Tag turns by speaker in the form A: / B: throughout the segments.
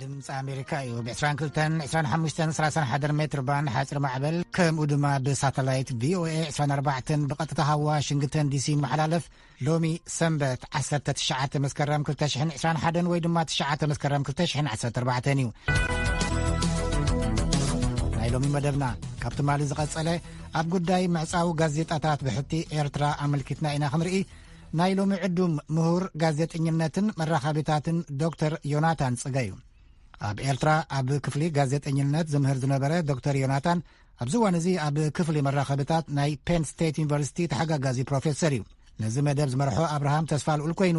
A: ድምፂ ኣሜሪካ እዩ ብ22 25 31 ሜትር ባንድ ሓፂር ማዕበል ከምኡ ድማ ብሳተላይት VOA 24 ብቐጥታ ዋሽንግተን ዲሲ መሓላለፍ ሎሚ ሰንበት 19 መስከረም 2021 ወይ ድማ 9 መስከረም 2014 እዩ ናይ ሎሚ መደብና ካብቲ ማሊ ዝቐጸለ ኣብ ጉዳይ ምዕጻው ጋዜጣታት ብሕቲ ኤርትራ ኣመልኪትና ኢና ክንርኢ ናይ ሎሚ ዕዱም ምሁር ጋዜጠኝነትን መራኸቢታትን ዶክተር ዮናታን ጽገዩ ኣብ ኤርትራ ኣብ ክፍሊ ጋዜጠኝነት ዝምህር ዝነበረ ዶክተር ዮናታን ኣብዚ እዋን እዚ ኣብ ክፍሊ መራኸቢታት ናይ ፔን ስቴት ዩኒቨርሲቲ ተሓጋጋዚ ፕሮፌሰር እዩ ነዚ መደብ ዝመርሖ ኣብርሃም ተስፋ ልኡል ኮይኑ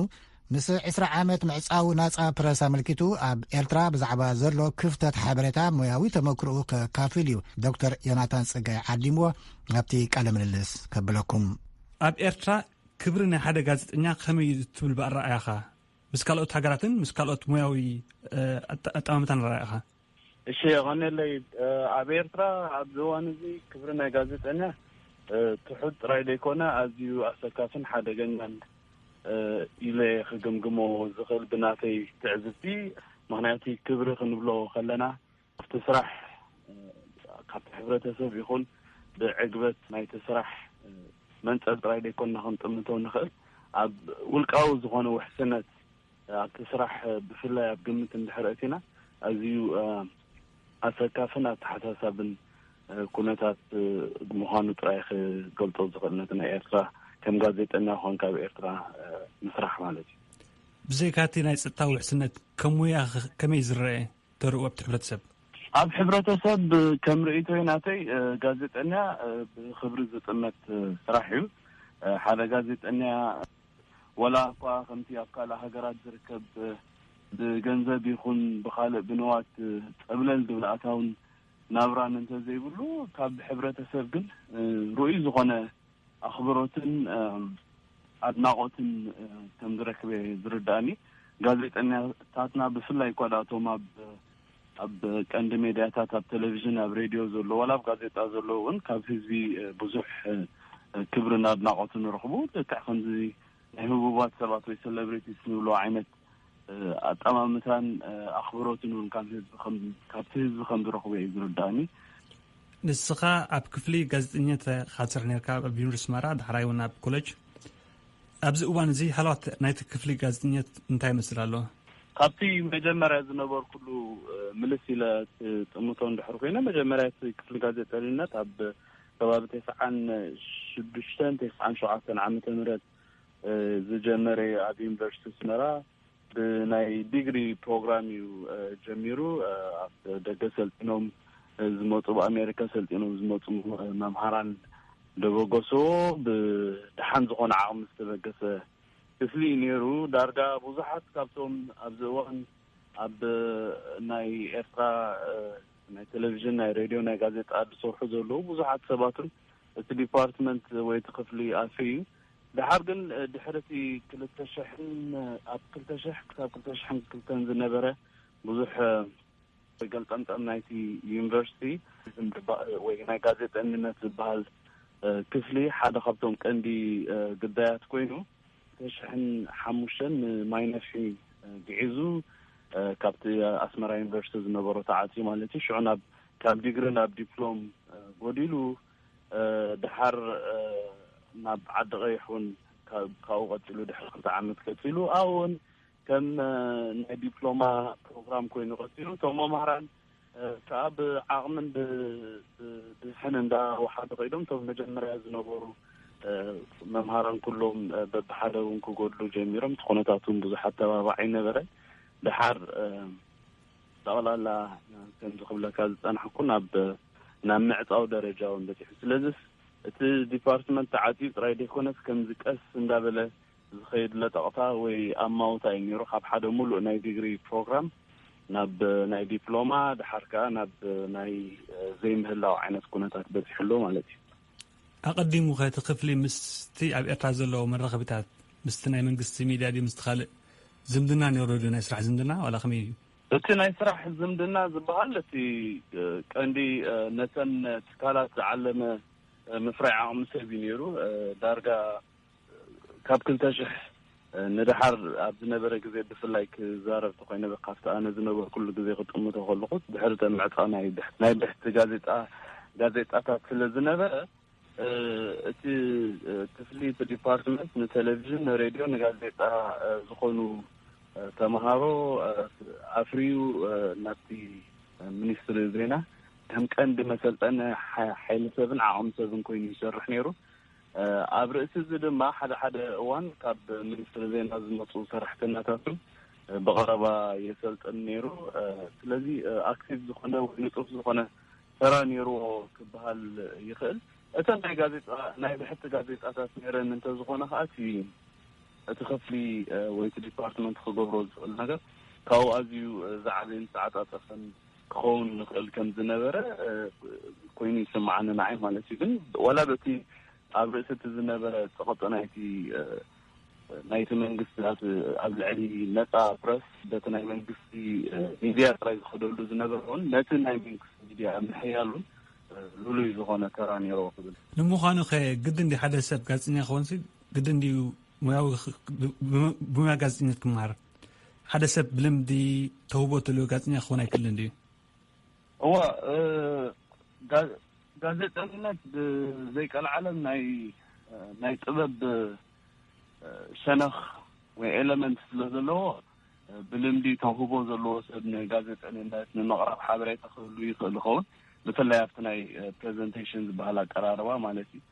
A: ምስ 20 ዓመት ምዕጻው ናጻ ፕረስ ኣመልኪቱ ኣብ ኤርትራ ብዛዕባ ዘሎ ክፍተት ሓበሬታ ሞያዊ ተመክርኡ ከካፍል እዩ ዶክተር ዮናታን ጽገይ ዓዲምዎ ኣብቲ ቃለ ምልልስ ከብለኩም
B: ኣብ ኤርትራ ክብሪ ናይ ሓደ ጋዜጠኛ ከመይ ትብል ብኣረኣያኻ ምስ ካልኦት ሃገራትን ምስ ካልኦት ሞያዊ ኣጠማምታን ረኣያኻ?
C: እሺ ቀነለይ ኣብ ኤርትራ ኣብ እዋን እዚ ክብሪ ናይ ጋዜጠኛ ትሑት ጥራይ ዘይኮነ ኣዝዩ ኣሰካፍን ሓደገኛን ኢለ ክግምግሞ ዝኽእል ብናተይ ትዕዝብቲ ምክንያቱ ክብሪ ክንብሎ ከለና ኣብቲ ስራሕ ካብቲ ሕብረተሰብ ይኹን ብዕግበት ናይቲ ስራሕ መንጸር ጥራይ ዘይኮንና ክንጥምቶ ንኽእል ኣብ ውልቃዊ ዝኾነ ውሕስነት ኣብቲ ስራሕ ብፍላይ ኣብ ግምት እንድሕር እቲና ኣዝዩ ኣሰካፍን ኣተሓሳሳብን ኩነታት ምዃኑ ጥራይ ክገልጦ ዝኽእልነት ናይ ኤርትራ ከም ጋዜጠኛ ኮንካ ኣብ ኤርትራ ምስራሕ ማለት እዩ
B: ብዘይካቲ ናይ ፀጥታ ውሕስነት ከም ሞያ ከመይ ዝረአ ተርእዮ ኣብቲ ሕብረተሰብ
C: ኣብ ሕብረተሰብ ከም ርእይቶ ናተይ ጋዜጠኛ ብክብሪ ዝጥመት ስራሕ እዩ ሓደ ጋዜጠኛ ወላ እኳ ከምቲ ኣብ ካልእ ሃገራት ዝርከብ ብገንዘብ ይኹን ብካልእ ብንዋት ፀብለል ድብልኣታውን ናብራን እንተዘይብሉ ካብ ሕብረተሰብ ግን ርኡይ ዝኾነ ኣኽብሮትን ኣድናቆትን ከም ዝረክበ ዝርዳእኒ ጋዜጠኛታትና ብፍላይ እኳ ዳቶም ኣብ ቀንዲ ሜድያታት ኣብ ቴሌቪዥን ኣብ ሬድዮ ዘሎ ወላ ኣብ ጋዜጣ ዘሎ እውን ካብ ህዝቢ ብዙሕ ክብርን ኣድናቆትን ረኽቡ ልክዕ ከምዚ ናይ ህቡባት ሰባት ወይ ሴሌብሪቲስ ንብሎ ዓይነት ኣጠማምታን ኣኽብሮትን እውን ካብቲ ህዝቢ ከም ዝረኽቡ እዩ ዝርዳእኒ
B: ንስኻ ኣብ ክፍሊ ጋዜጠኝነት ካትሰርሕ ነርካ ኣብ ዩኒቨርስቲ ኣስመራ ድሕራይ እውን ኣብ ኮሌጅ ኣብዚ እዋን እዚ ሃልዋት ናይቲ ክፍሊ ጋዜጠኝነት እንታይ ይመስል ኣሎ?
C: ካብቲ መጀመርያ ዝነበሩ ኩሉ ምልስ ኢለ ጥምቶ እንድሕር ኮይነ መጀመርያ ክፍሊ ጋዜጠኝነት ኣብ ከባቢ 96-97 ዓመተ ምህረት ዝጀመረ ኣብ ዩኒቨርስቲ ኣስመራ ብናይ ዲግሪ ፕሮግራም እዩ ጀሚሩ ኣብ ደገ ሰልጢኖም ዝመፁ ብኣሜሪካ ሰልጢኖም ዝመፁ መምሃራን ደበገሶ ብድሓን ዝኾነ ዓቕሚ ዝተበገሰ ክፍሊ ነይሩ ዳርጋ ብዙሓት ካብቶም ኣብዚ እዋን ኣብ ናይ ኤርትራ ናይ ቴሌቪዥን ናይ ሬድዮ ናይ ጋዜጣ ዝሰርሑ ዘለዉ ብዙሓት ሰባትን እቲ ዲፓርትመንት ወይ እቲ ክፍሊ ኣልፈዩ ድሓር ግን ድሕርቲ 2000 ኣብ 2000 ክሳብ 2002 ዝነበረ ብዙሕ ገልጠምጠም ናይቲ ዩኒቨርሲቲ ወይ ናይ ጋዜጠኝነት ዝበሃል ክፍሊ ሓደ ካብቶም ቀንዲ ጉዳያት ኮይኑ 2005 ማይነፊ ግዒዙ ካብቲ ኣስመራ ዩኒቨርሲቲ ዝነበሮ ተዓፅዩ ማለት እዩ ሽዑ ካብ ዲግሪ ናብ ዲፕሎም ጎዲሉ ድሓር ናብ ዓዲ ቀይሕ እውን ካብኡ ቀፂሉ ድሕሪ 2 ዓመት ቀፂሉ እውን ከም ናይ ዲፕሎማ ፕሮግራም ኮይኑ ቀፂሉ እቶም መምሃራን ከዓ ብዓቕምን ብዝሕን እንዳወሓዱ ከይዶም እቶም መጀመርያ ዝነበሩ መምሃራን ኩሎም በብሓደ እውን ክጎድሉ ጀሚሮም እቲ ኩነታቱን ብዙሓት ተባባዕ ነበረ ድሓር ጠቕላላ ከም ዝኽብለካ ዝፀናሕኩ ናብ ምዕፃው ደረጃ እውን በፂሑ ስለዚ እቲ ዲፓርትመንት ተዓፅዩ ጥራይ ደይኮነስ ከምዚ ቀስ እንዳበለ ዝኸይድ ለጠቕታ ወይ ኣማውታ እዩ ነይሩ ካብ ሓደ ሙሉእ ናይ ዲግሪ ፕሮግራም ናብ ናይ ዲፕሎማ ድሓር ከዓ ናብ ናይ ዘይምህላው ዓይነት ኩነታት በፂሕሎ ማለት እዩ
B: ኣቐዲሙ ከቲ ክፍሊ ምስቲ ኣብ ኤርትራ ዘለዎ መራኸቢታት ምስቲ ናይ መንግስቲ ሚድያ ድዩ ምስቲ ካልእ ዝምድና ነይሩ ዶ ናይ ስራሕ ዝምድና ዋላ ከመይ እዩ?
C: እቲ ናይ ስራሕ ዝምድና ዝበሃል እቲ ቀንዲ ነተን ትካላት ዝዓለመ ምፍራይ ዓቕሚ ሰብ እዩ ነይሩ ዳርጋ ካብ 2000 ندحر أبزنا برجزء دفلايك زارب تقينا بقافت أنا زنبر كل جزء قطعمة خلقت بحرت المعطانا يبحث ناي بحث جازت أتاكل زنبر تفلي بديبارتمنت من تلفزيون راديو نجازت زخونو تمهارو أفريو ناتي منستر زينا هم كان بمثل أنا حيل سبن عام سبن كوين يشرح نيرو أبرز زد ما حدا وان كاب منستر زينا زمطو صرحتنا تاسو بغربا يسلط النيرو الذي أكتب زخنا ونطوف زخنا ترى نيرو كبهال يخل أتن ناي بحث جازيت أساس نيرن أنت زخنا خاتي تخفلي ويت ديبارتمنت خبروز النجا كاو أزيو زعلين ساعات أساسا كون كم زنبرة كويني سمعنا نعيم على شيء ولا بتي أبرزت الزنبرة تقطنا هتي نايت من قصة قبل علي نتا برس ده نايت من قصة ميديا تراي خدوا له زنبرون نت نايت من قصة ميديا محيالون لولو يزغنا كراني روحه
B: نمو خانو خي قدن دي حدا سب قاسني خونسي قدن دي مياو بما قاسني كمار حدا سب بلمدي توبوت له قاسني خونا كلن دي
C: هو ጋዜጠኝነት ዘይቀል ዓለም ናይ ጥበብ ሸነኽ ወይ ኤሌመንት ስለዘለዎ ብልምዲ ተውህቦ ዘለዎ ሰብ ንጋዜጠኝነት ንመቕረብ ሓበሬታ ክህሉ ይኽእል ይኸውን ብፍላይ ኣብቲ ናይ ፕሬዘንቴሽን ዝበሃል ኣቀራርባ ማለት እዩ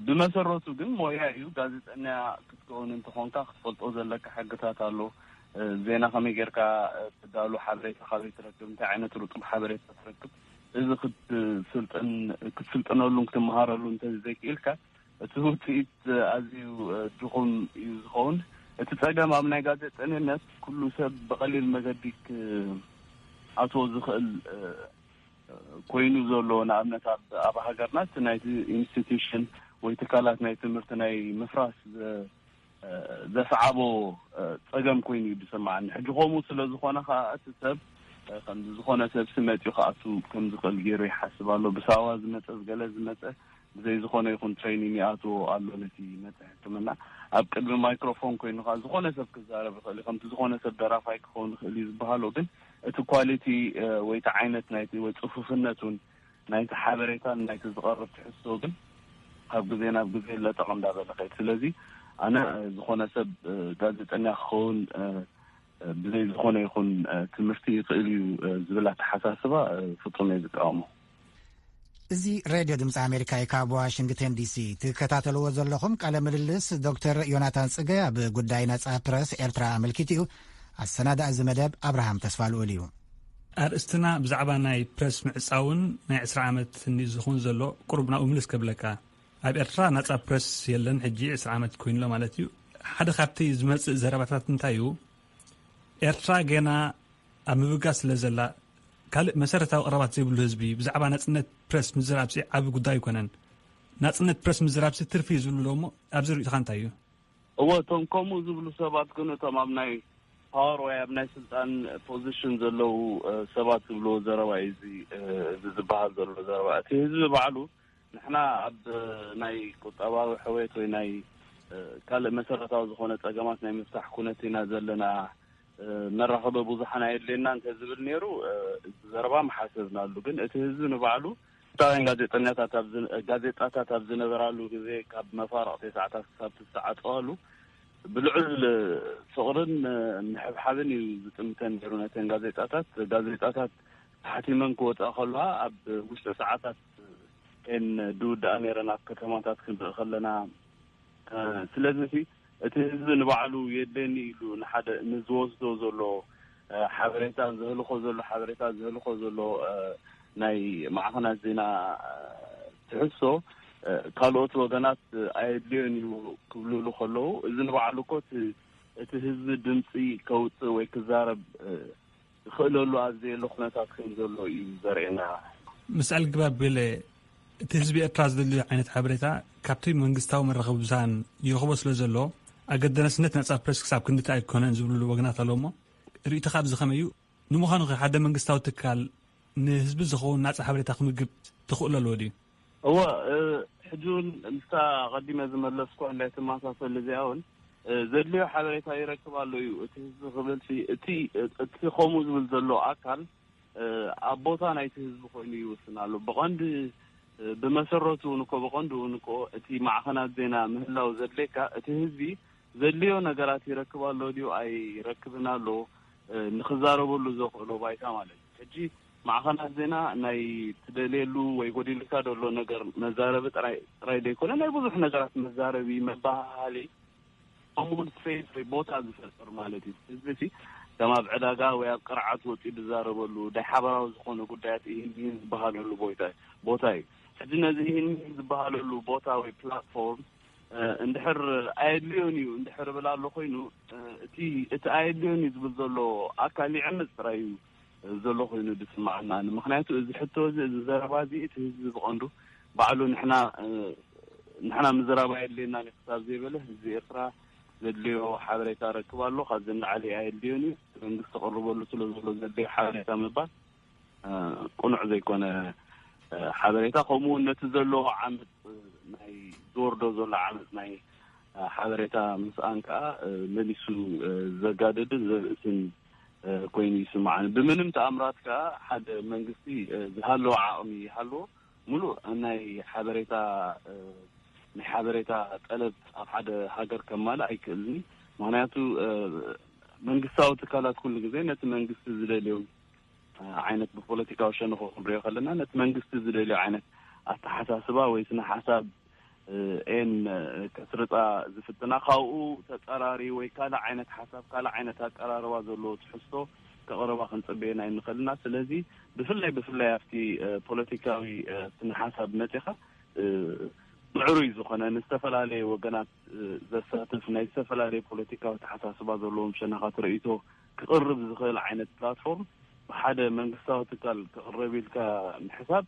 C: ብመሰረቱ ግን ሞያ እዩ ጋዜጠኛ ክትከውን እንትኾንካ ክትፈልጦ ዘለካ ሕግታት ኣሎ ዜና ከመይ ጌርካ ትዳሉ ሓበሬታ ካበይ ትረክብ እንታይ ዓይነት ርጡብ ሓበሬታ ትረክብ እዚ ክትስልጠነሉ ክትመሃረሉ እንተዘይክኢልካ እቲ ውፅኢት ኣዝዩ ድኹም እዩ ዝኸውን እቲ ፀገም ኣብ ናይ ጋዜጠኝነት ኩሉ ሰብ ብቐሊል መገዲ ኣትዎ ዝኽእል ኮይኑ ዘሎ ንኣብነት ኣብ ሃገርና እቲ ናይቲ ኢንስቲትዩሽን ወይ ትካላት ናይ ትምህርቲ ናይ ምፍራስ ዘስዓቦ ፀገም ኮይኑ እዩ ዝስማዓኒ ሕጂ ከምኡ ስለ ዝኾነ ከዓ እቲ ሰብ ከም ዝኾነ ሰብ ስመጥዩ ከኣቱ ከም ዝኽእል ገይሩ ይሓስብ ኣሎ ብሳዋ ዝመፀ ዝገለ ዝመፀ ብዘይ ዝኾነ ይኹን ትሬኒንግ ይኣትዎ ኣሎ ነቲ መፅሒ ሕክምና ኣብ ቅድሚ ማይክሮፎን ኮይኑ ከዓ ዝኾነ ሰብ ክዛረብ ይኽእል ከምቲ ዝኾነ ሰብ ደራፋይ ክኸውን ይኽእል እዩ ዝበሃሎ ግን እቲ ኳሊቲ ወይ እቲ ዓይነት ናይቲ ወይ ፅፉፍነቱን ናይቲ ሓበሬታን ናይቲ ዝቐርብ ትሕዝቶ ግን ካብ ግዜ ናብ ግዜ ለጠቕ እንዳበለ ከይድ ስለዚ ኣነ ዝኾነ ሰብ ጋዜጠኛ ክኸውን ብዘይ ዝኾነ ይኹን ትምህርቲ ይኽእል እዩ ዝብል ኣተሓሳስባ ፍጹም እየ ዝቃወሞ
A: እዚ ሬድዮ ድምፂ ኣሜሪካ ካብ ዋሽንግተን ዲሲ ትከታተልዎ ዘለኹም ቃለ ምልልስ ዶክተር ዮናታን ጽገ ኣብ ጉዳይ ነጻ ፕረስ ኤርትራ ኣመልኪት እዩ ኣሰናዳእ እዚ መደብ ኣብርሃም ተስፋ ልኡል እዩ
B: ኣርእስትና ብዛዕባ ናይ ፕረስ ምዕፃውን ናይ 20 ዓመት ዝኹን ዘሎ ቁርብ ናብኡ ምልስ ከብለካ ኣብ ኤርትራ ነጻ ፕረስ የለን ሕጂ 20 ዓመት ኮይኑሎ ማለት እዩ ሓደ ካብቲ ዝመፅእ ዘረባታት እንታይ እዩ ኤርትራ ገና ኣብ ምብጋስ ስለ ዘላ ካልእ መሰረታዊ ቀረባት ዘይብሉ ህዝቢ ብዛዕባ ናጽነት ፕረስ ምዝራብሲ ዓብ ጉዳይ ይኮነን ናጽነት ፕረስ ምዝራብሲ ትርፊ ዝብሉ እሞ ኣብዚ ርኢኻ እንታይ እዩ
C: እዎ እቶም ከምኡ ዝብሉ ሰባት ግን እቶም ኣብ ናይ ፓወር ወይ ኣብ ናይ ስልጣን ፖዚሽን ዘለው ሰባት ዝብልዎ ዘረባ እዚ ዝበሃል ዘሎ ዘረባ እቲ ህዝቢ ባዕሉ ንሕና ኣብ ናይ ቁጠባዊ ሕወት ወይ ናይ ካልእ መሰረታዊ ዝኾነ ፀገማት ናይ ምፍታሕ ኩነት ኢና ዘለና መራኸበ ብዙሓን ኣየድልየና እንተዝብል ነይሩ ዘረባ መሓሰብናሉ ግን እቲ ህዝቢ ንባዕሉ ታን ጋዜጣታት ኣብ ዝነበራሉ ግዜ ካብ መፋረቕ 9 ክሳብ 9 ጠዋሉ ብልዑል ፍቕርን ምሕብሓብን እዩ ዝጥምተን ነይሩ ነተን ጋዜጣታት ሓቲመን ክወፅኣ ከለዋ ኣብ ውሽጢ ሰዓታት ከን ድውዳእ ነይረን ኣብ ከተማታት ክንርኢ ከለና ስለዚ እቲ ህዝቢ ንባዕሉ የድለኒ ኢሉ ንሓደ ንዝወስዶ ዘሎ ሓበሬታ ዝህልኮ ዘሎ ናይ ማዕኸናት ዜና ትሕሶ ካልኦት ወገናት ኣየድልዮን እዩ ክብልሉ ከለዉ እዚ ንባዕሉ እኮ እቲ ህዝቢ ድምፂ ከውፅእ ወይ ክዛረብ ክእለሉ ኣዝየሎ ኩነታት ከም ዘሎ እዩ ዘርእየና
B: ምስኣል ግባብ በለ እቲ ህዝቢ ኤርትራ ዝደልዩ ዓይነት ሓበሬታ ካብቲ መንግስታዊ መራኸቢ ብዙሃን ይረኽቦ ስለ ዘሎ ኣገዳስነት ነጻ ፕረስ ክሳብ ክንድቲ ኣይኮነን ዝብልሉ ወገናት ኣሎ እሞ ርእይቶ ካብ ዝኸመይ እዩ ንምዃኑ ሓደ መንግስታዊ ትካል ንህዝቢ ዝኸውን ናጻ ሓበሬታ ክምግብ ትኽእሉ ኣለዎ ድዩ
C: እዎ ሕጂ እውን ምስታ ቀዲመ ዝመለስኩ እንዳይ ተመሳሰለ እዚኣ እውን ዘድልዮ ሓበሬታ ይረክባሉ እዩ እቲ ህዝቢ ክብል እቲ ከምኡ ዝብል ዘሎ ኣካል ኣብ ቦታ ናይቲ ህዝቢ ኮይኑ ይውስናሉ ብቐንዲ ብመሰረቱ ብቐንዱ እቲ ማዕኸናት ዜና ምህላው ዘድልየካ እቲ ህዝቢ ዘድልዮ ነገራት ይረክባሉ ድዩ ኣይረክብን ኣሎ ንኽዛረበሉ ዘኽእሎ ባይታ ማለት እዩ ሕጂ ማዕኸናት ዜና ናይ ትደልየሉ ወይ ጎዲልካ ደሎ ነገር መዛረቢ ጥራይ ደይኮነ ናይ ብዙሕ ነገራት መዛረቢ መባሃሊ ከምኡውን ስፔስ ወይ ቦታ ዝፈጥር ማለት እዩ ህዝቢ ከም ኣብ ዕዳጋ ወይ ኣብ ቅርዓት ወፂኡ ዝዛረበሉ ዳይ ሓበራዊ ዝኾነ ጉዳያት ይህን ዝበሃለሉ ቦታ እዩ ሕጂ ነዚ ይህን ዝበሃለሉ ቦታ ወይ ፕላትፎርም እንድሕር ኣየድልዮን እዩ እንድሕር ብላ ኣሎ ኮይኑ እቲ ኣየድልዮን እዩ ዝብል ዘሎ ኣካል ይዕምፅ ጥራይ እዩ ዘሎ ኮይኑ ድስማዕና ምክንያቱ እዚ ሕቶ እዚ ዘረባ እዚ እቲ ህዝቢ ብቐንዱ ባዕሉ ንሕና ምዝራባ የድልየና ክሳብ ዘይበለ ህዝቢ ኤርትራ ዘድልዮ ሓበሬታ ረክብ ኣሎ ካብዚ ንላዕሊ ኣየድልዮን እዩ መንግስቲ ተቐርበሉ ስለ ዘሎ ዘድልዮ ሓበሬታ ምባል ቁኑዕ ዘይኮነ ሓበሬታ ከምኡውን ነቲ ዘለዎ ዓመፅ ናይ ዝወርዶ ዘሎ ዓመፅ ናይ ሓበሬታ ምስኣን ከዓ መሊሱ ዘጋደድን ዘርእስን ኮይኑ ይስማዓኒ ብምንም ተኣምራት ከዓ ሓደ መንግስቲ ዝሃለዎ ዓቕሚ ይሃለዎ ሙሉእ ናይ ሓበሬታ ጠለብ ኣብ ሓደ ሃገር ከማል ኣይክእልኒ ምክንያቱ መንግስታዊ ትካላት ኩሉ ግዜ ነቲ መንግስቲ ዝደልዮ ዓይነት ብፖለቲካዊ ሸነኽ ክንሪኦ ከለና ነቲ መንግስቲ ዝደልዮ ዓይነት ኣተሓሳስባ ወይ ስነ ሓሳብ ከስርፃ ዝፍትና ካብኡ ተፀራሪ ወይ ካልእ ዓይነት ሓሳብ ካልእ ዓይነት ኣቀራርባ ዘለዎ ትሕዝቶ ከቕረባ ክንፅበየና ይንኽእልና ስለዚ ብፍላይ ኣብቲ ፖለቲካዊ ስነ ሓሳብ መፂኻ ምዕሩይ ዝኾነ ንዝተፈላለየ ወገናት ዘሳትፍ ናይ ዝተፈላለየ ፖለቲካዊ ተሓሳስባ ዘለዎም ሸነኻት ርእይቶ ክቕርብ ዝኽእል ዓይነት ፕላትፎርም ብሓደ መንግስታዊ ትካል ክቕረብ ኢልካ ምሕሳብ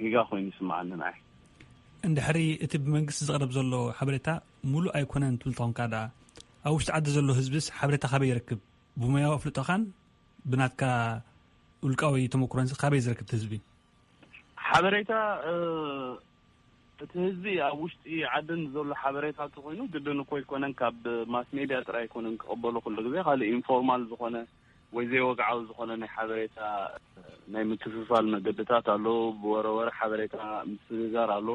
C: ጌጋ ኮይኑ ይስማዓኒ ንዓይ
B: እንድሕሪ እቲ ብመንግስቲ ዝቕረብ ዘሎ ሓበሬታ ሙሉእ ኣይኮነን ትብል ተኾንካ ደኣ ኣብ ውሽጢ ዓዲ ዘሎ ህዝብስ ሓበሬታ ካበይ ይረክብ ብሞያዊ ኣፍልጦኻን ብናትካ ውልቃዊ ተመክሮን ካበይ ዝረክብ እቲ ህዝቢ
C: ሓበሬታ እቲ ህዝቢ ኣብ ውሽጢ ዓድን ዘሎ ሓበሬታ ኮይኑ ግድን እኮ ይኮነን ካብ ማስ ሜድያ ጥራይ ኣይኮነን ክቕበሎ ኩሉ ግዜ ካልእ ኢንፎርማል ዝኾነ ወይ ዘይወግዓዊ ዝኾነ ናይ ሓበሬታ ናይ ምክፍፋል መገድታት ኣሎ ብወረወረ ሓበሬታ ምስግጋር ኣሎ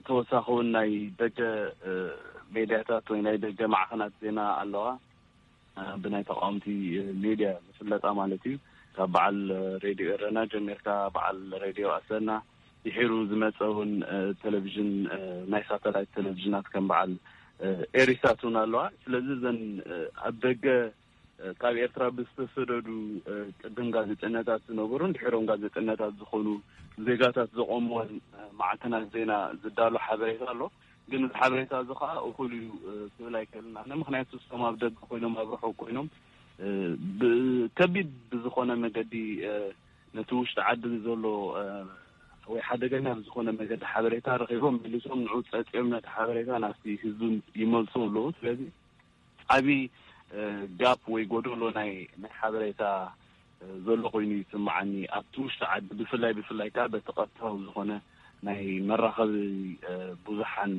C: ተወሳኺ እውን ናይ ደገ ሜድያታት ወይ ናይ ደገ ማዕኸናት ዜና ኣለዋ ብናይ ተቃውምቲ ሜድያ ዝፍለጣ ማለት እዩ ካብ በዓል ሬድዮ ኤረና ጀሚርካ በዓል ሬድዮ ኣሰና ይሒሩ ዝመፀ እውን ቴሌቭዥን ናይ ሳተላይት ቴሌቭዥናት ከም በዓል ኤሪሳት እውን ኣለዋ ስለዚ ዘን ኣብ ደገ ካብ ኤርትራ ብዝተሰደዱ ቅድም ጋዜጠኛታት ዝነበሩን ድሕሮም ጋዜጠኛታት ዝኾኑ ዜጋታት ዘቆምዎን ማዕከናት ዜና ዝዳሎ ሓበሬታ ኣሎ ግን ሓበሬታ እዚ ከዓ እኩል እዩ ክብል ኣይከኣልና ምክንያቱ እሶም ኣብ ደገ ኮይኖም ኣብ ርሑቕ ኮይኖም ከቢድ ብዝኾነ መገዲ ነቲ ውሽጢ ዓዲ ዘሎ ወይ ሓደገኛ ብዝኾነ መገዲ ሓበሬታ ረኺቦም መሊሶም ንዑ ፀጥዮም ነቲ ሓበሬታ ናብቲ ህዝቢ ይመልሱ ኣለዉ ስለዚ ዓብይ ጋፕ ወይ ጎደሎ ናይ ሓበሬታ ዘሎ ኮይኑ ይስማዓኒ ኣብቲ ውሽጢ ዓዲ ብፍላይ ከዓ በተቐጥታዊ ዝኾነ ናይ መራኸቢ ብዙሓን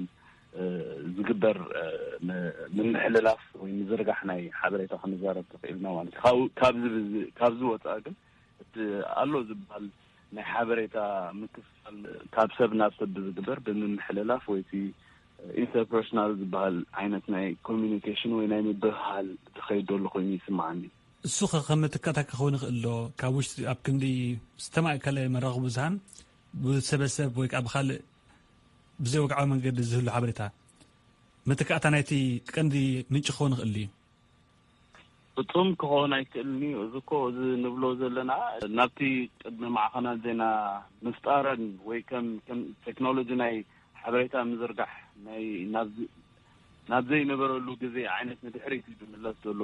C: ዝግበር ንምሕልላፍ ወይ ምዝርጋሕ ናይ ሓበሬታ ክንዛረብ ትኽእልና ማለት እዩ ካብዚ ወፃኢ ግን ኣሎ ዝበሃል ናይ ሓበሬታ ምክፍፋል ካብ ሰብ ናብ ሰብ ዝግበር ብምሕልላፍ ወይ ኢንተርፐርሰናል ዝበሃል ዓይነት ናይ ኮሚኒኬሽን ወይ ናይ ምብህሃል ዝኸይድ ዘሎ ኮይኑ ይስማዓኒ
B: እሱ ከም ትካታት ክኸውን ይኽእል ዶ ካብ ውሽጢ ኣብ ክንዲ ዝተማእከለ መራኸቢ ብዙሃን ብሰበሰብ ወይ ከዓ ብካልእ ብዘይወግዓዊ መንገዲ ዝህሉ ሓበሬታ መተካእታ ናይቲ ቀንዲ ምንጭ ክኸውን ይኽእል እዩ
C: ፍጹም ክኸውን ኣይክእልኒ እዚ እኮ እዚ ንብሎ ዘለና ናብቲ ቅድሚ ማዕኸናት ዜና ምፍጣረን ወይ ከም ቴክኖሎጂ ናይ ሓበሬታ ምዝርጋሕ ናይ ናብ ዘይነበረሉ ግዜ ዓይነት ንድሕሪት ዝምለስ ዘሎ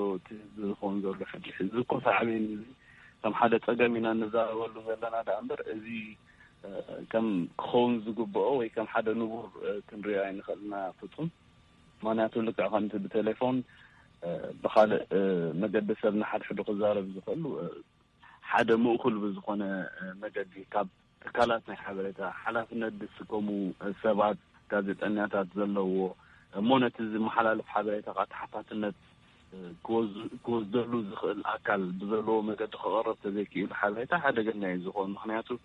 C: ዝኸውን ዘሎ ሕጂ እዚ እኮ ሳዕቤን እዚ ከም ሓደ ፀገም ኢና ንዛረበሉ ዘለና ዳ እምበር እዚ ከም ክኸውን ዝግብኦ ወይ ከም ሓደ ንቡር ክንሪኦ ኣይንኽእልና ፍጹም ምክንያቱ ልክዕ ከምቲ ብቴሌፎን ብካልእ መገዲ ሰብ ንሓድሕዱ ክዛረብ ዝኽእሉ ሓደ ምእኩል ብዝኾነ መገዲ ካብ ትካላት ናይ ሓበሬታ ሓላፍነት ዝስከሙ ሰባት ጋዜጠኛታት ዘለዎ مونت المحلال في حبريتا قد حفاتنت كوز دلو الأكل بزلو مقد خغرب تذيكي الحبريتا حدا قلنا يزخون مخنياتو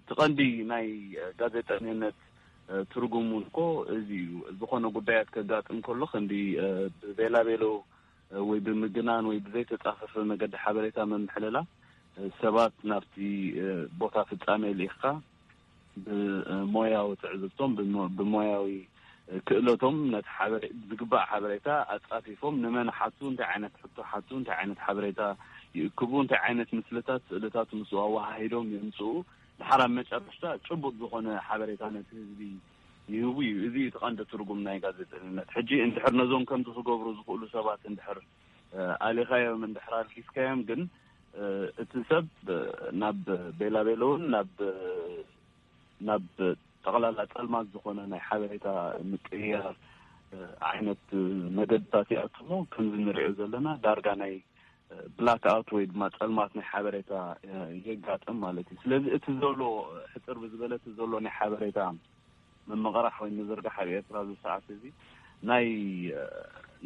C: تقندي ناي قادت أنينت ترقمونكو زخون قدايات كدات انكولو خندي بيلا بيلو وبمجنان وبزيت تأخف مقد حبريتا من حللا سبات نافتي بوتا في التعامل الإخاء بموياوي تعزبتهم بموياوي كلهم نتحبر بقبع حبريتا أتقافيفهم نمن حاتون تعينت حاتون تعينت حبريتا يكبون تعينت مثلتات لتات مسوا وهايدهم ينسوا الحرام مش أبشتا تشبط زخون حبريتا نتهزبي يوبي إذا تقند ترقم نايقازت نتحجي اندحر نزون كم تصقبرو زقولو سبات اندحر آلي خايا من دحرار كيف كايم قن اتسب ناب بيلا بيلون ناب تغلال أتقلمات زخونا ناي حبريتا مكيار عينت مددتاتي أتمو كنزن رئيزة لنا دارقا ناي بلاك اوت ويد ما تقلمات ناي حبريتا يقات أمالتي سلازي اتزولو حتر بزبالة اتزولو ناي حبريتا من مغرح وين نزرقا حبيت رازو ساعة زي ناي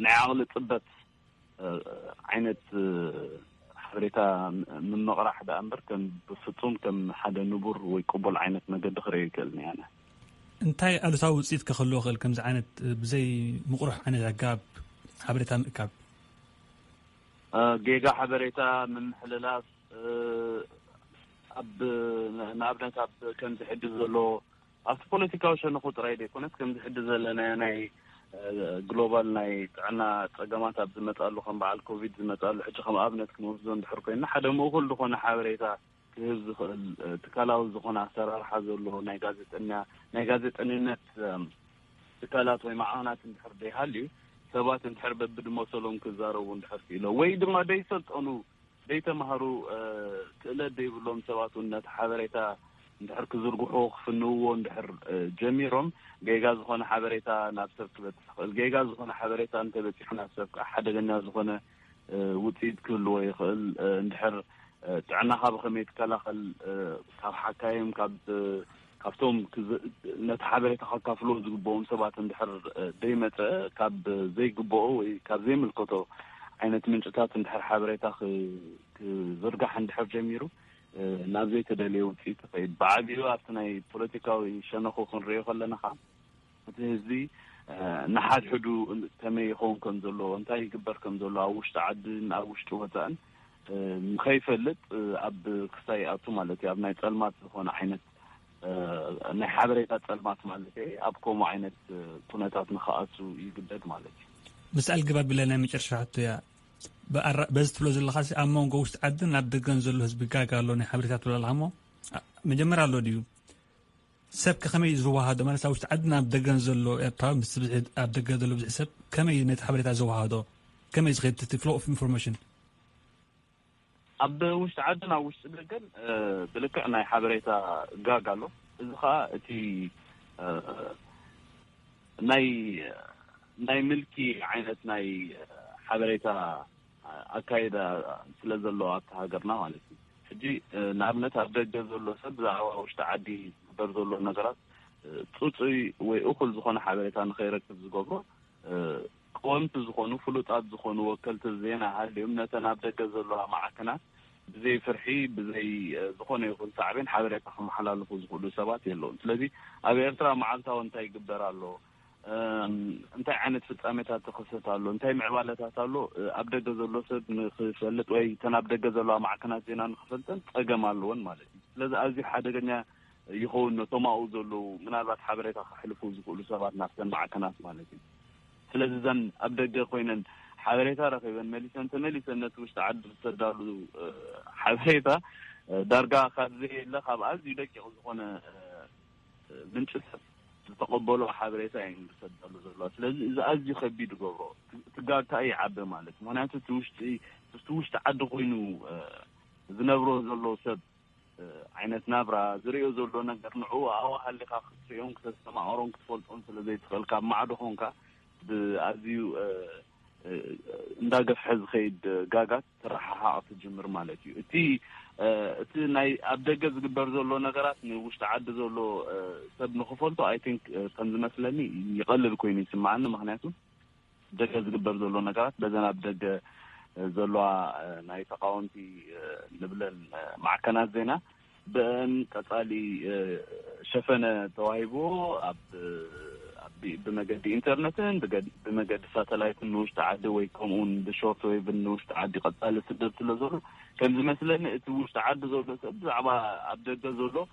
C: عغل طبت عينت حبريتا من مغرح دا أمبر كان بفتون كم حدا نبور ويقبل عينت مقد خري كلني أنا
B: انتاي ألوساو وصيت كخلو خل كم زعانت بزي مقرح عن العقاب حبريتا مقاب
C: جيجا حبريتا من حللاس أب نابنت أب كم تحدث له أف بوليتيكا شنو خطر يدي كونت كم تحدث لنا ناي جلوبال ناي عنا تقامات أبزمت قالوا خم بعد كوفيد زمت قالوا حتى خم أبنت كموزون بحركين حدا مو كل دخون حبريتا كهز تكالاو زخون عسر حزول له نيجازت إننا تكالات ومعانات نحر دي هالي سبات نحر بدمو سلون كزارو ونحر فيه ويد ما ديسلت أنو ديتا مهرو كلا دي بلوم سبات ونت حبريتا ندحر كزرقو حوق فنو ندحر جميرهم جيجاز خونه حبريتا نابسب كبت جيجاز خونه حبريتا انت بتحنا نابسب حدا قلنا زخونه وتيد كل ويخل ندحر تعناها بخميت كلا خل كاب حكايم كابتوم نت حبريتا خكافلو زقبوهم سبات ندحر ديمة كاب زي قبو كاب زي ملكتو عينت منشطات ندحر حبريتا زرقح ندحر جميرو نازي تدليو في تفيد بعديو أبتناي بوليتيكاوي شنخو خنريه خلنا خام متهزي نحاد حدو تمي خون كنزلو انتاي كبر كنزلو أوش تعدن أوش توتان مخيفة لت أب خساي أبتو مالتي أبناي تلمات خون عينت نحابريتا تلمات مالتي أبكو معينت كونتات نخاصو يقدد مالتي
B: مسألة قبل بلنا ميشرش حتى يا بس فلوس اللي خاص أمون قوست عدن عبد الجنزل هزبكا قالوا ني حبريتات ولا العمو مجمر على لوديو سب كخمي زوا هذا ما نسويت عدنا عبد الجنزل له طاب مستبعد عبد الجنزل بحسب كم ينت حبريتات زوا هذا كم يزغيت تفلو اوف انفورميشن
C: عبد وش عدنا وش دقن بلكنا حبريتا قالوا إذا تي ناي ملكي عينت ناي حبريتا أكيدا سلزلوا أتهاجرنا عليه حجي نعملت أبدأ زلوا سبزة أو تعدي برزلوا نجارات تصوصي وأخل زخون حبريتان خيرك تزقبره قومت زخونو فلوتات زخونو وكلت الزينة هالي أمنة أبدأ زلوا معكنا بزي فرحي بزي زخونو يكون صعبين حبريتا خم حلال فوزقولوا سبات يلون سلذي أبي أرترى معلتا وانتاي قبدر له انت عانت في تقامتها تخصصها له انت معوالتها له ابدا جزلو سب نخفلت ወይ ተናብደ ገዘሎ ማዕከናት ዜና ንخفلتن ጠገማለውን ማለት ነው ስለዚህ አዚ ሓደገኛ ይሆን ተማኡ ዘሎ ምናልባት ሓበሬታ ክሕልፉ ዝክእሉ ሰባት ናፍተን ማዕከናት ማለት ነው ስለዚህ ዘን ኣብደገ ኮይነን ሓበሬታ ረኺበን መሊሰን ተመሊሰነት ውሽጥ ዓድ ተዳሉ ሓበሬታ ዳርጋ ካዚ ኢለ ካብ ኣዚ ደቂቕ ዝኾነ ምንጭት تقبلوا حبريتا يعني بصدقوا زلوا ስለዚህ اذا ازي خبيد غبرو تغاتا يعب ማለት ምክንያቱ ትውሽት ዓዲ ኮይኑ ዝነብሮ ዘሎ ሰብ عينت نابرا زريو زلو ነገር ንዑ ኣው ሓሊኻ ክትሪኦም ክትሰማዖም ክትፈልጦም ስለዘይ ትፈልካ ማዕዶ ኾንካ ብኣዝዩ እንዳገፍሐ ዝኸይድ ጋጋት ተረሓሓቕ ትጅምር ማለት እዩ እቲ ናይ ኣብ ደገ ዝግበር ዘሎ ነገራት ንውሽጢ ዓዲ ዘሎ ሰብ ንኽፈልጦ ኣይ ቲንክ ከም ዝመስለኒ ይቐልል ኮይኑ ይስማዓኒ ምክንያቱ ደገ ዝግበር ዘሎ ነገራት በዘን ኣብ ደገ ዘለዋ ናይ ተቃወምቲ ንብለን ማዕከናት ዜና ብአን ቀጻሊ ሸፈነ ተዋሂቦ بمجد إنترنتن بمجد ساتلايت نوشت عدي ويكمون بشورت ويف نوشت عدي قد قال سدرت لزول كان مثلا توشت عدي زول زعبا عبد زولو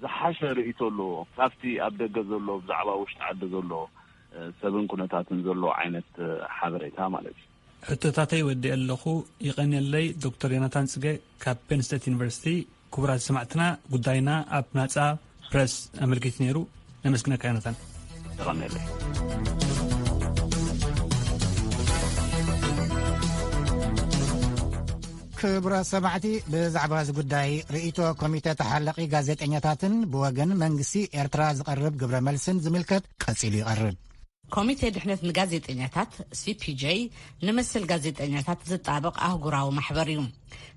C: زحشر يتولو كافتي عبد زولو زعبا وشت عدي زولو سبن كنتاتن زولو عينت حبريتها مالتي
B: حتتاتي ودي اللخو يغني لي دكتور يوناتان صقي كاب بين ستيت يونيفرسيتي كبرات سمعتنا قداينا اب ناصا بريس امريكي نيرو نمسكنا كيوناتان
A: ክቡራ ሰማዕቲ ብዛዕባ እዚ ጉዳይ ርእይቶ ኮሚቴ ተሓላቂ ጋዜጠኛታትን ብወገን መንግስቲ ኤርትራ ዝቐርብ ግብረ መልስን ዝምልከት ቀፂሉ ይቐርብ
D: ኮሚቴ ድሕነት ንጋዜጠኛታት CPJ ንመስል ጋዜጠኛታት ዝጣበቕ ኣህጉራዊ ማሕበር እዩ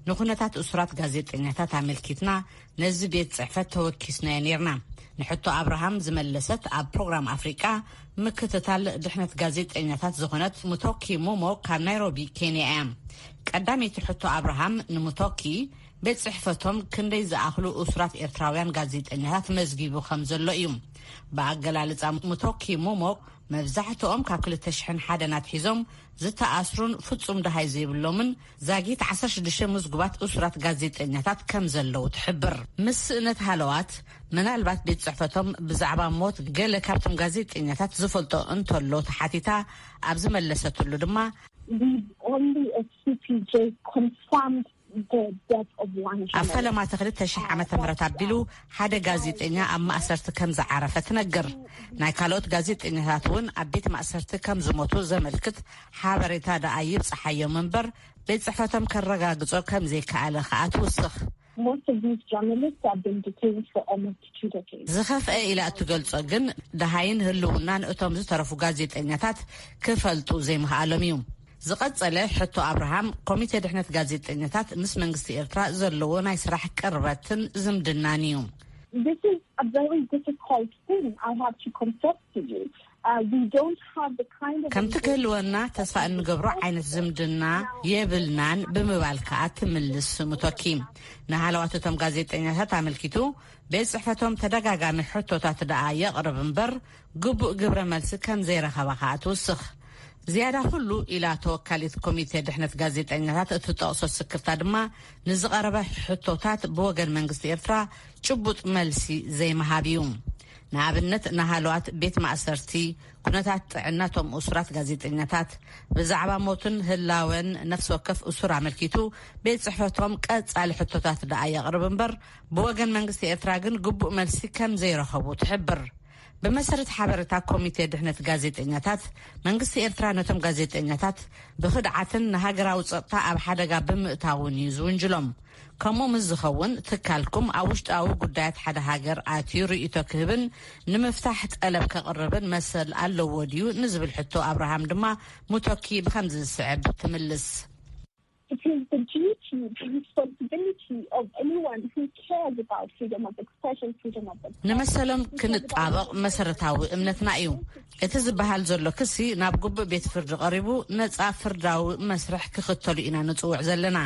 D: ንኹነታት እስራት ጋዜጠኛታት ኣመልኪትና ነዚ ቤት ጽሕፈት ተወኪስና ነርና ንሕቶ አብርሃም ዝመለሰት ኣብ ፕሮግራም ኣፍሪቃ ምክትታል ድሕነት ጋዜጠኛታት ዝኾነት ሙቶኪ ሞሞ ካብ ናይሮቢ ኬንያ ቀዳሚት ሕቶ አብርሃም ንሙቶኪ ቤት ጽሕፈቶም ክንደይ ዝኣኽሉ እስራት ኤርትራውያን ጋዜጠኛታት መዝጊቡ ከም ዘሎ እዩ ብኣገላልጻ ሙቶኪ ሞሞ መብዛሕትኦም ካብ 2001 ናትሒዞም ዝተኣስሩን ፍጹም ደሃይ ዘይብሎምን ዛጊት 16 ምዝጉባት እስራት ጋዜጠኛታት ከም ዘለው ትሕብር ምስእነት ሃለዋት ምናልባት ቤት ጽሕፈቶም ብዛዕባ ሞት ገለ ካብቶም ጋዜጠኛታት ዝፈልጦ እንተሎ ተሓቲታ ኣብ ዝመለሰትሉ ድማ
E: only a CPJ confirmed
D: ኣብ ፈለማ 2000 ዓመተ ምህረት ኣቢሉ ሓደ ጋዜጠኛ ኣብ ማእሰርቲ ከም ዝዓረፈ ትነግር ናይ ካልኦት ጋዜጠኛታት እውን ኣብ ቤት ማእሰርቲ ከም ዝሞቱ ዘመልክት ሓበሬታ ደኣይብ ፀሓዮም እምበር ቤት ጽሕፈቶም ከረጋግጾ ከም ዘይከኣለ ከዓ ትውስኽ
E: Most of these journalists have been detained for almost 2 decades.
D: ዝኸፍአ ኢላ እትገልጾ ግን ደሃይን ህልውናን እቶም ዝተረፉ ጋዜጠኛታት ክፈልጡ ዘይምኽኣሎም እዩ ዝቐጸለ ሕቶ አብርሃም ኮሚቴ ድሕነት ጋዜጠኛታት ምስ መንግስቲ ኤርትራ ዘለዎ ናይ ስራሕ ቅርበትን ዝምድናን እዩ
E: This is a very difficult thing I have to confess to you. We don't have the kind of
D: ከም ትክህልወና ተስፋ እንገብሮ ዓይነት ዝምድና የብልናን ብምባልካ ትምልስ ሙቶኪ ንሃለዋትቶም ጋዜጠኛታት ኣመልኪቱ ቤት ጽሕፈቶም ተደጋጋሚ ሕቶታት ደኣ የቕርብ እምበር ግቡእ ግብረ መልሲ ከም ዘይረኸባ ከዓ ትውስኽ زيادة كله إلى توكلت كوميتي دحنة ጋዜጠኛታት እትጠቕሶ ስክርታ ድማ ንዝቐረበ ሕቶታት ብወገን መንግስቲ ኤርትራ ጭቡጥ መልሲ ዘይመሃቢዩ ንኣብነት ናሃለዋት ቤት ማእሰርቲ ኩነታት ጥዕናቶም እስራት ጋዜጠኛታት ብዛዕባ ሞትን ህላወን ነፍስ ወከፍ እስራ ኣመልኪቱ ቤት ጽሕፈቶም ቀጻሊ ሕቶታት ደኣ የቕርብ እምበር ብወገን መንግስቲ ኤርትራ ግን ግቡእ መልሲ ከም ዘይረኸቡ ትሕብር بمسرت حبرتا كوميتي دحنت ጋዜጠኛታት መንግስቲ ኤርትራ ነቶም ጋዜጠኛታት ብኽድዓትን ንሃገራዊ ጸጥታ ኣብ ሓደጋ ብምእታውን ይዝውንጅሎም ከምኡ ምዝኸውን ትካልኩም ኣብ ውሽጣዊ ጉዳያት ሓደ ሃገር ኣትዩ ርእይቶ ክህብን ንምፍታሕ ጠለብ ከቕርብን መሰል ኣለዎ ድዩ ንዝብል ሕቶ አብርሃም ድማ ሙቶኪ ብኸምዚ ዝስዕብ ትምልስ
E: It is the duty, the responsibility of anyone who cares about freedom of expression, freedom of expression.
D: نمسلم كنطابق مسرتاوي እምነትና እዩ እቲ ዝበሃል ዘሎ ክሲ ናብ ጉቡእ ቤት ፍርዲ ቀሪቡ ነፃ ፍርዳዊ መስርሕ ክኽተሉ ኢና ንጽውዕ ዘለና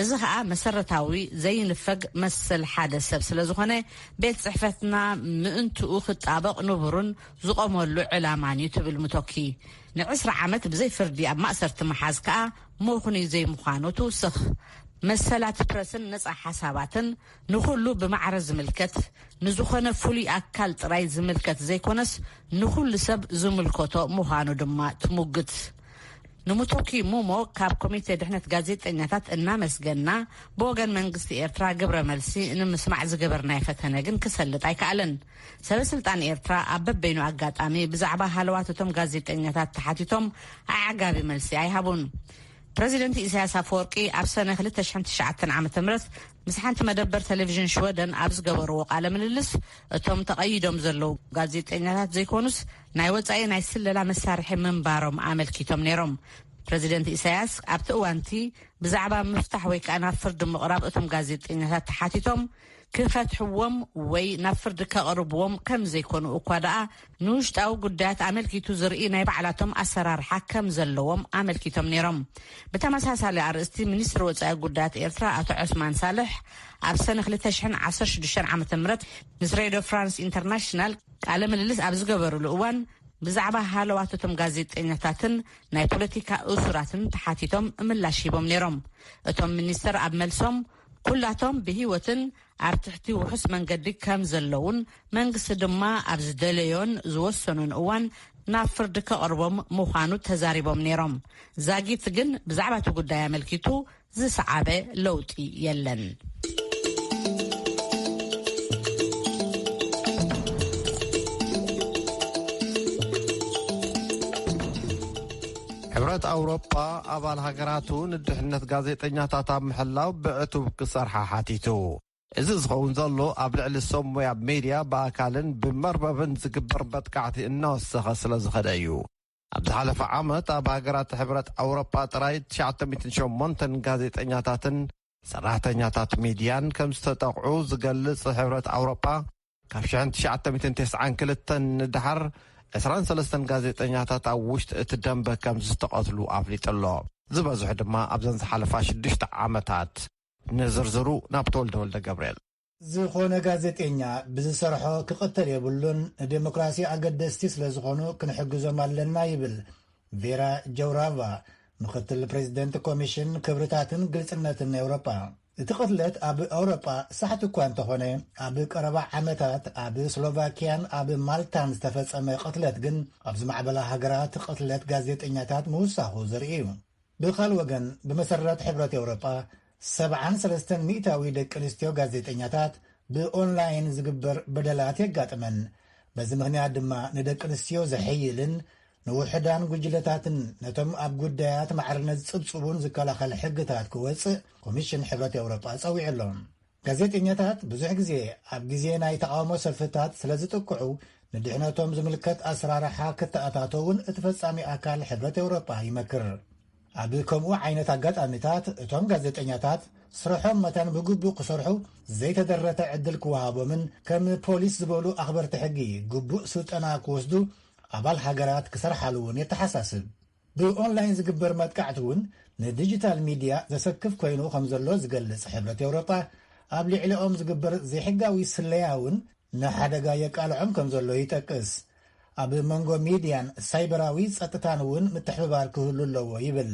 D: እዚ ከዓ መሰረታዊ ዘይንፈግ መሰል ሓደ ሰብ ስለዝኾነ ቤት ጽሕፈትና ምእንትኡ ክጣበቕ ንቡርን ዝቆመሉ ዕላማን እዩ ትብል ሙቶኪ ን10 ዓመት ብዘይ ፍርዲ ኣብ ማእሰርቲ መሓዝ ከዓ موخني زي مخانو توسخ مسلات برسن نصح حساباتن نخلو بمعرض ملكت نزخنا فولي اكل طراي زملكت زي كونس نخل سب زملكتو مخانو دما تموجت نموتوكي مومو كاب كوميتي دحنت ጋዜጠኛታት እና መስገና بوغن መንግስቲ ኤርትራ ግብረ መልሲ እንመስማዕ ዝገበርና ይፈተነግን ክሰልጥ አይካለን ሰበስልጣን ኤርትራ አበበይኑ አጋጣሚ ብዛዕባ ሃለዋትቶም ጋዜጠኛታት ተሓቲቶም አዓጋቢ መልሲ አይሃቡን ፕሬዚደንት ኢሳያስ አፈወርቂ ኣብ ሰነ 2009 ዓመተ ምህረት ምስ ሓንቲ መደበር ቴሌቪዥን ሽወደን ኣብ ዝገበርዎ ቃለ ምልልስ እቶም ተቐይዶም ዘለው ጋዜጠኛታት ዘይኮኑስ ናይ ወጻኢ ናይ ስለላ መሳርሒ መንባሮም ኣመልኪቶም ነይሮም ፕሬዚደንት ኢሳያስ ኣብቲ እዋንቲ ብዛዕባ ምፍታሕ ወይ ከዓ ናብ ፍርዲ ምቕራብ እቶም ጋዜጠኛታት ተሓቲቶም ክፈትሕዎም ወይ ናብ ፍርዲ ከቕርብዎም ከም ዘይኮኑ እኳ ደኣ ንውሽጣዊ ጉዳያት ኣመልኪቱ ዝርኢ ናይ ባዕላቶም ኣሰራርሓ ከም ዘለዎም ኣመልኪቶም ነይሮም። ብተመሳሳሊ ኣርእስቲ ሚኒስትሪ ወፃኢ ጉዳያት ኤርትራ ኣቶ ዑስማን ሳልሕ ኣብ ሰነ 2016 ዓ.ም ምስ ሬድዮ ፍራንስ ኢንተርናሽናል ቃለ ምልልስ ኣብ ዝገበሩሉ እዋን ብዛዕባ ሃለዋቶቶም ጋዜጠኛታትን ናይ ፖለቲካ እሱራትን ተሓቲቶም ምላሽ ሂቦም ነይሮም። እቶም ሚኒስተር ኣብ መልሶም ኩላቶም ብሂወትን ኣብ ትሕቲ ውሑስ መንገዲ ከም ዘለውን መንግስቲ ድማ ኣብ ዝደለዮን ዝወሰኑን እዋን ናብ ፍርዲ ከቕርቦም ምዃኑ ተዛሪቦም ነይሮም። ዛጊት ግን ብዛዕባ እቲ ጉዳይ ኣመልኪቱ ዝሰዓበ ለውጢ የለን።
F: ሕብረት ኣውሮፓ ኣባል ሃገራቱ ንድሕነት ጋዜጠኛታት ኣብ ምሕላው ብዕቱብ ክሰርሓ ሓቲቱ። እዚ ዝኸውን ዘሎ ኣብ ልዕሊ ሰሙይ ኣብ ሜድያ ብኣካልን ብመርበብን ዝግበር መጥቃዕቲ እናወሰኸ ስለ ዝኸደ እዩ። ኣብ ዝሓለፈ ዓመት ኣብ ሃገራት ሕብረት ኣውሮፓ ጥራይ 908 ጋዜጠኛታትን ሰራሕተኛታት ሚድያን ከም ዝተጠቕዑ ዝገልጽ ሕብረት ኣውሮፓ ካብ 1992 ንድሓር 23 ጋዜጠኛታት ኣብ ውሽጢ እቲ ደንበ ከም ዝተቐትሉ ኣፍሊጡሎ። ዝበዝሑ ድማ ኣብዘን ዝሓለፋ 6 ዓመታት። ንዝርዝሩ ናብ ተወልደ ገብርኤል።
A: ዝኾነ ጋዜጠኛ ብዝሰርሖ ክቕተል የብሉን ንዴሞክራሲ ኣገደስቲ ስለ ዝኾኑ ክንሕግዞም ኣለና ይብል ቬራ ጀውራቫ ምክትል ፕሬዚደንት ኮሚሽን ክብርታትን ግልጽነትን ኤውሮጳ። እቲ ቅትለት ኣብ ኤውሮጳ ሳሕቲ እኳ እንተኾነ ኣብ ቀረባ ዓመታት ኣብ ስሎቫኪያን ኣብ ማልታን ዝተፈጸመ ቅትለት ግን ኣብ ዝማዕበላ ሃገራት ቅትለት ጋዜጠኛታት ምውሳኹ ዘርኢ እዩ። ብኻልእ ወገን ብመሰረት ሕብረት ኤውሮጳ 73 ሚእታዊ ደቂ ኣንስትዮ ጋዜጠኛታት ብኦንላይን ዝግበር በደላት የጋጥመን። በዚ ምኽንያት ድማ ንደቂ ኣንስትዮ ዘሐይልን ንውሕዳን ጉጅለታትን ነቶም ኣብ ጉዳያት ማዕርነት ዝጽብጽቡን ዝከላኸል ሕግታት ክወፅእ ኮሚሽን ሕብረት ኤውሮጳ ጸዊዑሎም። ጋዜጠኛታት ብዙሕ ግዜ ኣብ ግዜ ናይ ተቃውሞ ሰልፍታት ስለ ዝጥቅዑ ንድሕነቶም ዝምልከት ኣሰራርሓ ክተኣታተውን እቲ ፈጻሚ ኣካል ሕብረት ኤውሮጳ ይመክር። ኣብ ከምኡ ዓይነት ኣጋጣሚታት እቶም ጋዜጠኛታት ስርሖም መጠን ብግቡእ ክሰርሑ ዘይተደረተ ዕድል ክወሃቦምን ከም ፖሊስ ዝበሉ ኣኽበርቲ ሕጊ ግቡእ ስልጠና ክወስዱ ኣባል ሃገራት ክሰርሓሉ እውን የተሓሳስብ። ብኦንላይን ዝግበር መጥቃዕቲ እውን ንዲጂታል ሚድያ ዘሰክፍ ኮይኑ ከም ዘሎ ዝገልጽ ሕብረት ኤውሮጳ ኣብ ልዕሊኦም ዝግበር ዘይሕጋዊ ስለያ እውን ንሓደጋ የቃልዖም ከም ዘሎ ይጠቅስ። ኣብ መንጎ ሚድያን ሳይበራዊ ጸጥታን እውን ምትሕብባር ክህሉ ኣለዎ ይብል።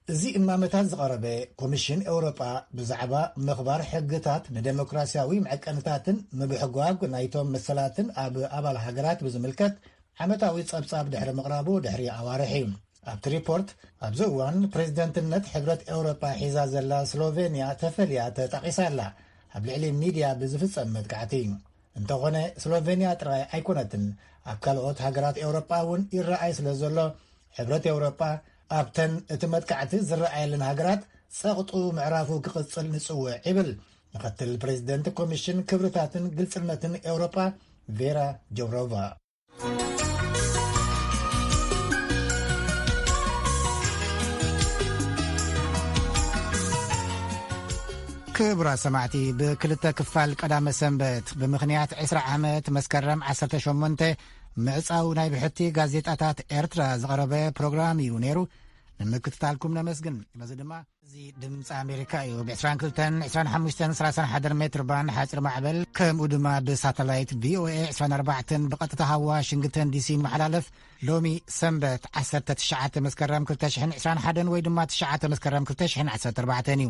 A: እዚ እማመታት ዝቐረበ ኮሚሽን ኤውሮጳ ብዛዕባ ምኽባር ሕግታት ንዴሞክራሲያዊ መዐቀንታትን ምብሕጓግ ናይቶም መሰላትን ኣብ ኣባል ሃገራት ብዝምልከት ዓመታዊ ጸብጻብ ድሕሪ ምቕራቡ ድሕሪ ኣዋርሒ እዩ። ኣብቲ ሪፖርት ኣብዚ እዋን ፕሬዚደንትነት ሕብረት ኤውሮጳ ሒዛ ዘላ ስሎቬንያ ተፈልያ ተጠቒሳላ ኣብ ልዕሊ ሚድያ ብዝፍጸም መጥቃዕቲ። እንተኾነ ስሎቬንያ ጥራይ ኣይኮነትን። ኣብ ካልኦት ሃገራት ኤውሮጳ እውን ይረኣይ ስለ ዘሎ ሕብረት ኤውሮጳ ኣብተን እቲ መጥቃዕቲ ዝረኣየለን ሃገራት ጸቕጡ ምዕራፉ ክቕጽል ንጽውዕ ይብል ምክትል ፕሬዚደንት ኮሚሽን ክብርታትን ግልጽነትን ኤውሮጳ ቬራ ጀውሮቫ። ክቡራ ሰማዕቲ ብክልተ ክፋል ቀዳመ ሰንበት ብምኽንያት 20 ዓመት መስከረም 18 ምዕፃው ናይ ብሕቲ ጋዜጣታት ኤርትራ ዝቐረበ ፕሮግራም እዩ ነይሩ። ንምክትታልኩም ነመስግን። በዚ ድማ እዚ ድምፂ ኣሜሪካ እዩ ብ22 25 31 ሜትር ባንድ ሓፂር ማዕበል ከምኡ ድማ ብሳተላይት VOA 24 ብቐጥታ ዋሽንግተን ዲሲ መሓላለፍ ሎሚ ሰንበት 19 መስከረም 2021 ወይ ድማ 9 መስከረም 2014 እዩ።